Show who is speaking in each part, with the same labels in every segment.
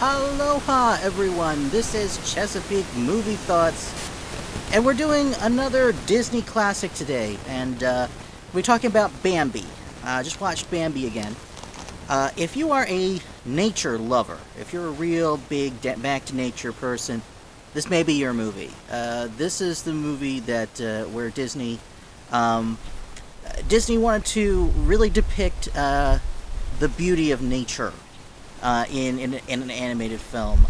Speaker 1: Aloha, everyone. This is Chesapeake Movie Thoughts, and we're doing another Disney classic today. And we're talking about Bambi. Just watched Bambi again. If you are a nature lover, if you're a real big back to nature person, this may be your movie. This is the movie that where um, Disney wanted to really depict the beauty of nature in an animated film,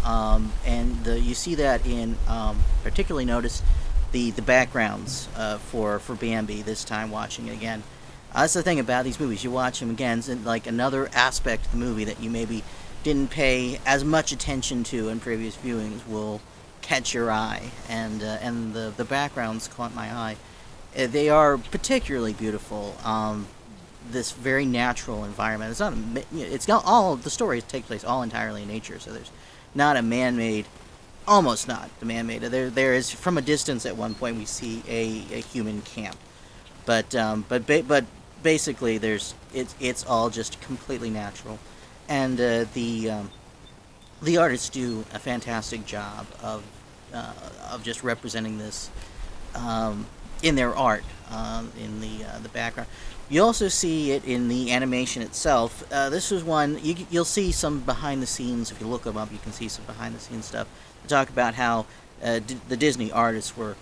Speaker 1: and you see that in particularly notice the backgrounds for Bambi this time watching it again. That's the thing about these movies. You watch them again, and like another aspect of the movie that you maybe didn't pay as much attention to in previous viewings will catch your eye, and the backgrounds caught my eye. They are particularly beautiful. This very natural environment. It's not. It's not all the stories take place all entirely in nature. So there's not a man-made, almost not the man-made. There is from a distance at one point we see a human camp, but basically it's all just completely natural, and the artists do a fantastic job of just representing this in their art, in the background. You also see it in the animation itself. This was one you'll see some behind the scenes. If you look them up, you can see some behind the scenes stuff. They talk about how the Disney artists were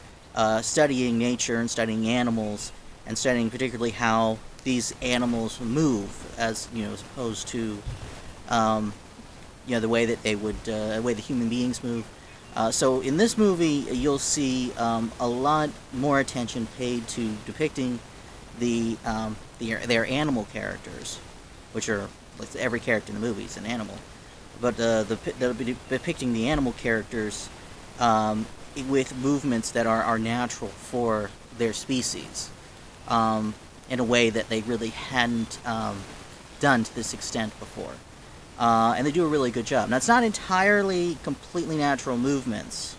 Speaker 1: studying nature and studying animals, and studying particularly how these animals move, as as opposed to the way that they would, the way the human beings move. So in this movie, you'll see a lot more attention paid to depicting their animal characters, which are like every character in the movie is an animal, but they'll be depicting the animal characters with movements that are natural for their species, in a way that they really hadn't done to this extent before. And they do a really good job. Now, it's not entirely completely natural movements,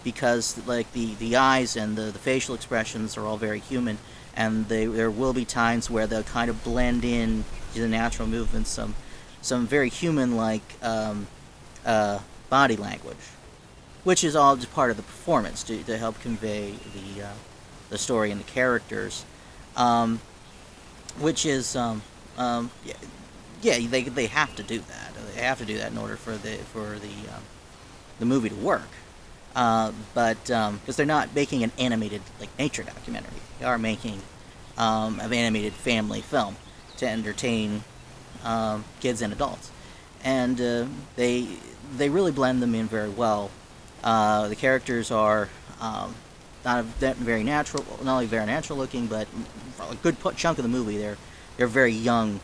Speaker 1: because like the eyes and the facial expressions are all very human, and there will be times where they'll kind of blend in to the natural movements, some very human-like body language, which is all just part of the performance to help convey the story and the characters, which is yeah, they have to do that. They have to do that in order for the movie to work. But because they're not making an animated like nature documentary, they are making an animated family film to entertain kids and adults, and they really blend them in very well. The characters are not very natural, not only very natural looking, but for a good chunk of the movie they're very young.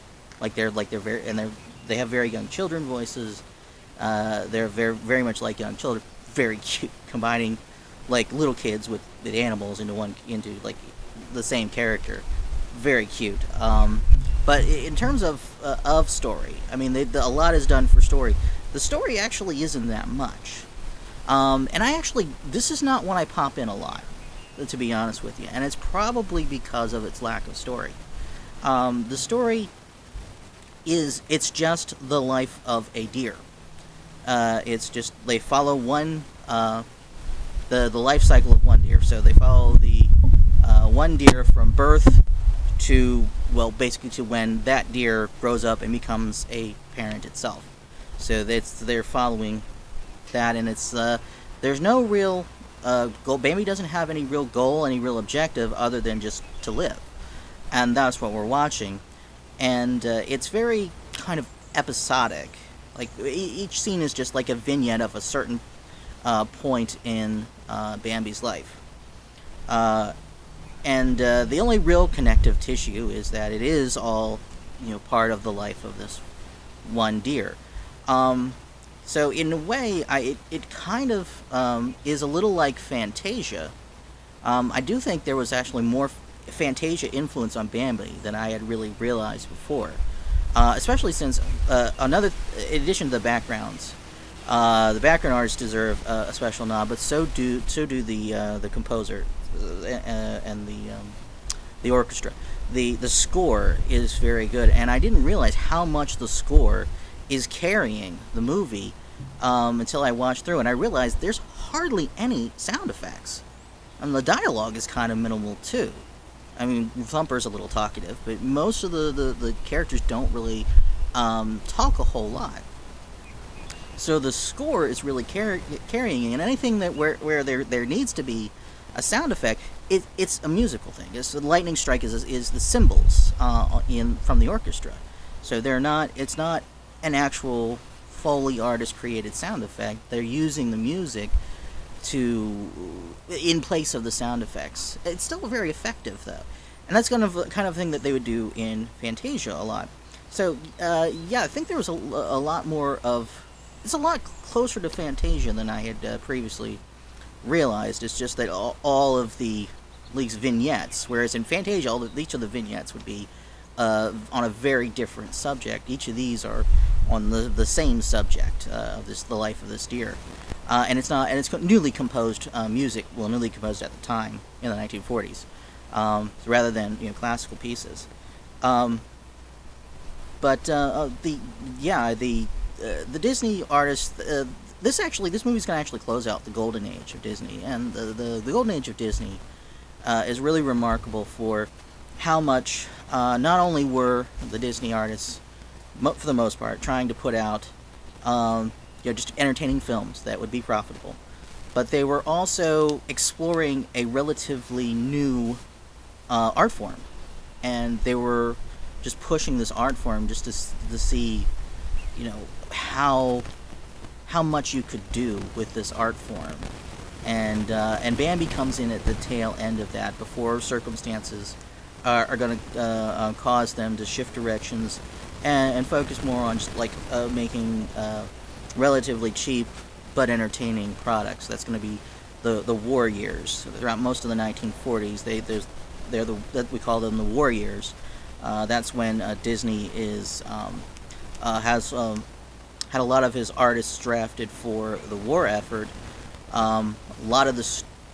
Speaker 1: They're very, and they have very young children voices. They're very much like young children, very cute, combining like little kids with animals into like the same character. Very cute. But in terms of story, I mean, a lot is done for story. The story actually isn't that much. And this is not one I pop in a lot, to be honest with you, and it's probably because of its lack of story. The story it's just the life of a deer. It's just they follow the life cycle of one deer. So they follow the one deer from birth to, well, basically to when that deer grows up and becomes a parent itself. So they're following that, and it's there's no real goal. Bambi doesn't have any real goal, any real objective other than just to live, and that's what we're watching. And it's very kind of episodic. Like each scene is just like a vignette of a certain point in Bambi's life, and the only real connective tissue is that it is all part of the life of this one deer. So in a way, it kind of is a little like Fantasia. I do think there was actually more Fantasia influence on Bambi than I had really realized before, especially since in addition to the backgrounds, the background artists deserve a special nod, but so do the composer and the orchestra. The score is very good, and I didn't realize how much the score is carrying the movie until I watched through, and I realized there's hardly any sound effects. And the dialogue is kind of minimal too. I mean, Thumper's a little talkative, but most of the characters don't really talk a whole lot. So the score is really carrying, and anything that where there needs to be a sound effect, it's a musical thing. The lightning strike is the cymbals from the orchestra. So it's not an actual Foley artist created sound effect. They're using the music in place of the sound effects. It's still very effective though, and that's kind of thing that they would do in Fantasia a lot. So I think there was a lot more of. It's a lot closer to Fantasia than I had previously realized. It's just that all of the least vignettes, whereas in Fantasia, each of the vignettes would be on a very different subject. Each of these are on the same subject of the life of this deer, and it's newly composed music. Well, newly composed at the time in the 1940s, rather than classical pieces. The Disney artists. This movie's gonna actually close out the golden age of Disney, and the golden age of Disney is really remarkable for how much not only were the Disney artists, for the most part, trying to put out just entertaining films that would be profitable, but they were also exploring a relatively new art form, and they were just pushing this art form just to see how much you could do with this art form, and Bambi comes in at the tail end of that before circumstances are going to cause them to shift directions and focus more on just making relatively cheap but entertaining products. That's going to be the war years. Throughout most of the 1940s, we call them the war years. That's when Disney has had a lot of his artists drafted for the war effort. A lot of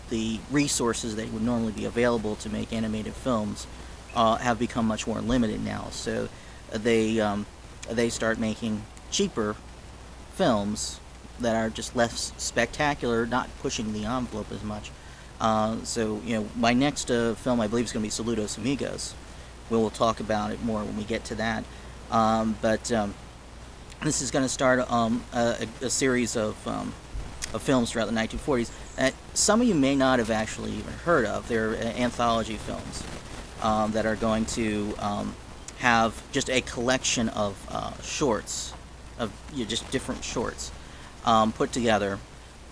Speaker 1: the resources that would normally be available to make animated films have become much more limited now. So they start making cheaper films that are just less spectacular, not pushing the envelope as much. My next film, I believe, is going to be Saludos Amigos. We'll talk about it more when we get to that. This is going to start a series of films throughout the 1940s that some of you may not have actually even heard of. They're anthology films that are going to have just a collection of shorts, of just different shorts put together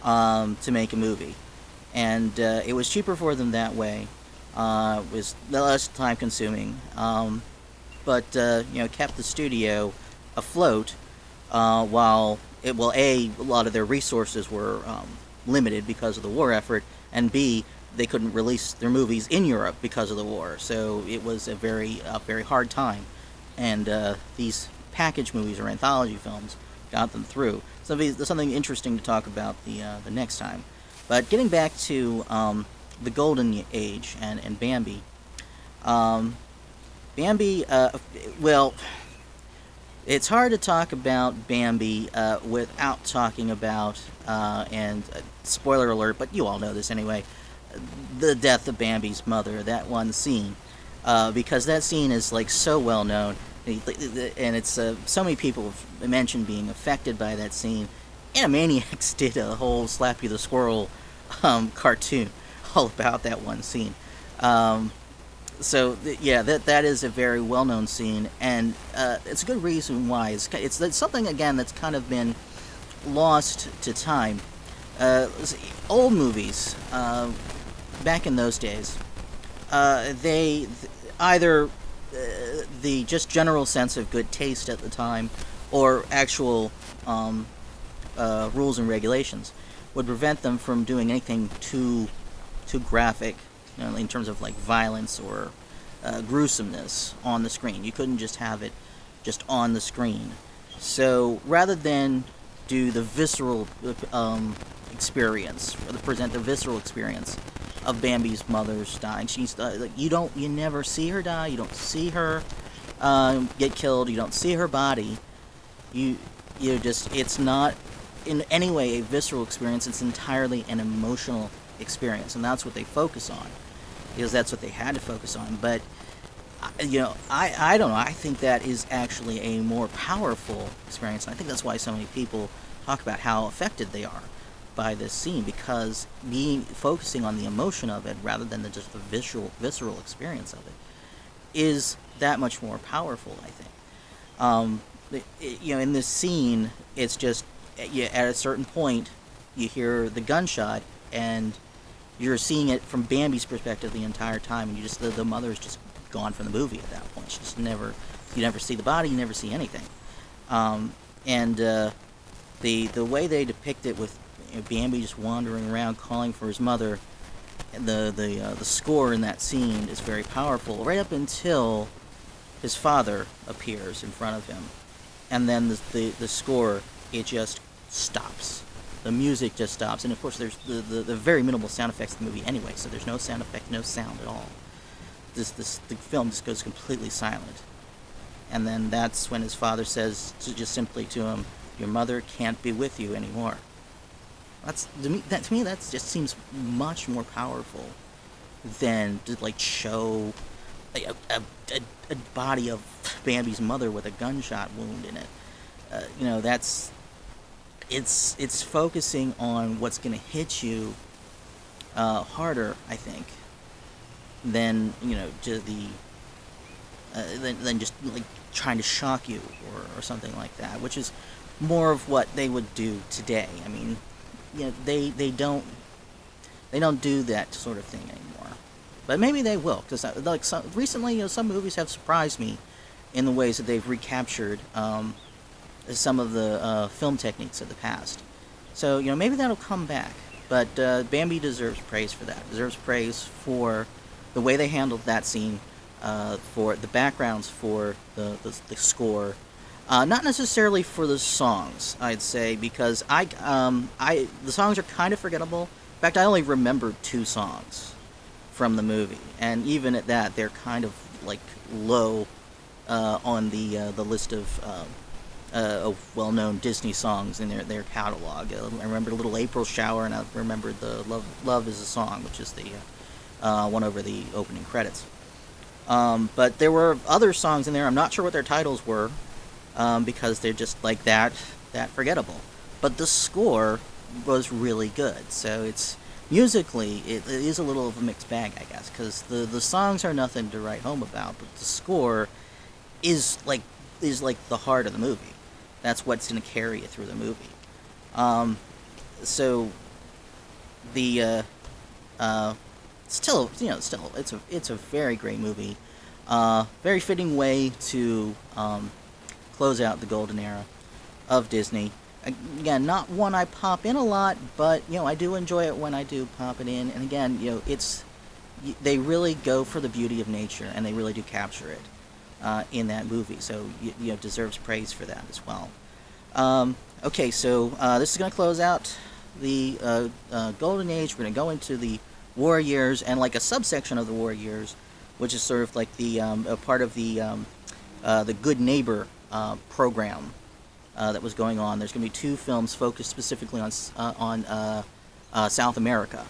Speaker 1: to make a movie. And it was cheaper for them that way. It was less time consuming, but kept the studio afloat while a lot of their resources were limited because of the war effort, and B, they couldn't release their movies in Europe because of the war. So it was a very hard time, and these package movies or anthology films got them through. So there's something interesting to talk about the next time. But getting back to the Golden Age and Bambi. Bambi, it's hard to talk about Bambi without talking about, and spoiler alert, but you all know this anyway, the death of Bambi's mother, that one scene. Because that scene is so well known, and it's so many people have mentioned being affected by that scene. Animaniacs did a whole Slappy the Squirrel cartoon all about that one scene. That is a very well-known scene, and it's a good reason why. It's something, again, that's kind of been lost to time. Old movies, back in those days, they either the just general sense of good taste at the time, or actual rules and regulations would prevent them from doing anything too graphic, in terms of violence or gruesomeness on the screen. You couldn't just have it just on the screen. So rather than do the visceral experience, or present the visceral experience of Bambi's mother's dying, you never see her die. You don't see her get killed. You don't see her body. You it's not in any way a visceral experience. It's entirely an emotional experience, and that's what they focus on, because that's what they had to focus on. But I don't know. I think that is actually a more powerful experience, and I think that's why so many people talk about how affected they are by this scene, because focusing on the emotion of it rather than just the visceral experience of it is that much more powerful, I think. In this scene, it's just at a certain point you hear the gunshot, and you're seeing it from Bambi's perspective the entire time, and the mother's just gone from the movie at that point. She just you never see the body, you never see anything. The way they depict it with Bambi just wandering around calling for his mother, the score in that scene is very powerful, right up until his father appears in front of him, and then the score, it just stops. The music just stops, and of course there's the very minimal sound effects in the movie anyway, so there's no sound effect, no sound at all. The film just goes completely silent, and then that's when his father says just simply to him, "Your mother can't be with you anymore." To me that just seems much more powerful than to show a body of Bambi's mother with a gunshot wound in it. It's focusing on what's going to hit you harder, I think, than than just trying to shock you or something like that, which is more of what they would do today. I mean, they don't do that sort of thing anymore, but maybe they will, because recently, some movies have surprised me in the ways that they've recaptured some of the film techniques of the past. So maybe that'll come back. But Bambi deserves praise for that. Deserves praise for the way they handled that scene, for the backgrounds, for the score. Not necessarily for the songs, I'd say, because the songs are kind of forgettable. In fact, I only remembered 2 songs from the movie, and even at that, they're kind of low on the list of well-known Disney songs in their catalog. I remember Little April Shower, and I remembered the Love Is a Song, which is the one over the opening credits. But there were other songs in there. I'm not sure what their titles were, because they're just that forgettable. But the score was really good. So it's musically, it is a little of a mixed bag, I guess, because the songs are nothing to write home about, but the score is the heart of the movie. That's what's going to carry you through the movie. So the still it's a very great movie. Very fitting way to close out the golden era of Disney. Again, not one I pop in a lot, but I do enjoy it when I do pop it in. And again, they really go for the beauty of nature, and they really do capture it in that movie. So deserves praise for that as well. Okay, so this is going to close out the golden age. We're going to go into the war years, and a subsection of the war years, which is sort of the a part of the Good Neighbor program that was going on. There's going to be 2 films focused specifically on South America.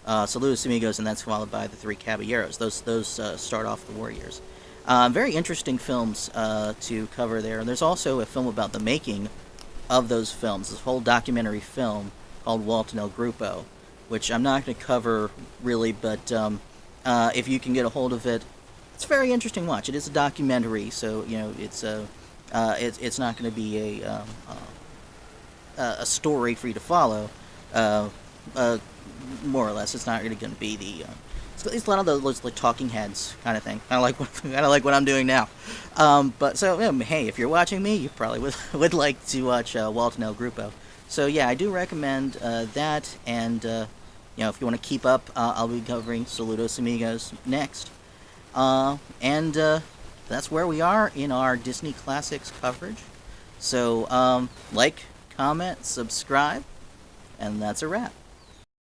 Speaker 1: Saludos Amigos, and that's followed by The Three Caballeros. Those start off the war years. Very interesting films to cover there. And there's also a film about the making of those films, this whole documentary film called Walt and El Grupo, which I'm not going to cover really, but if you can get a hold of it, it's a very interesting watch. It is a documentary, so it's not going to be a story for you to follow. More or less, it's not really going to be the. It's a lot of those talking heads kind of thing. Kind of like what I'm doing now. But so hey, if you're watching me, you probably would like to watch Walt and El Grupo. So yeah, I do recommend that. And if you want to keep up, I'll be covering Saludos Amigos next. That's where we are in our Disney Classics coverage. So like, comment, subscribe, and that's a wrap.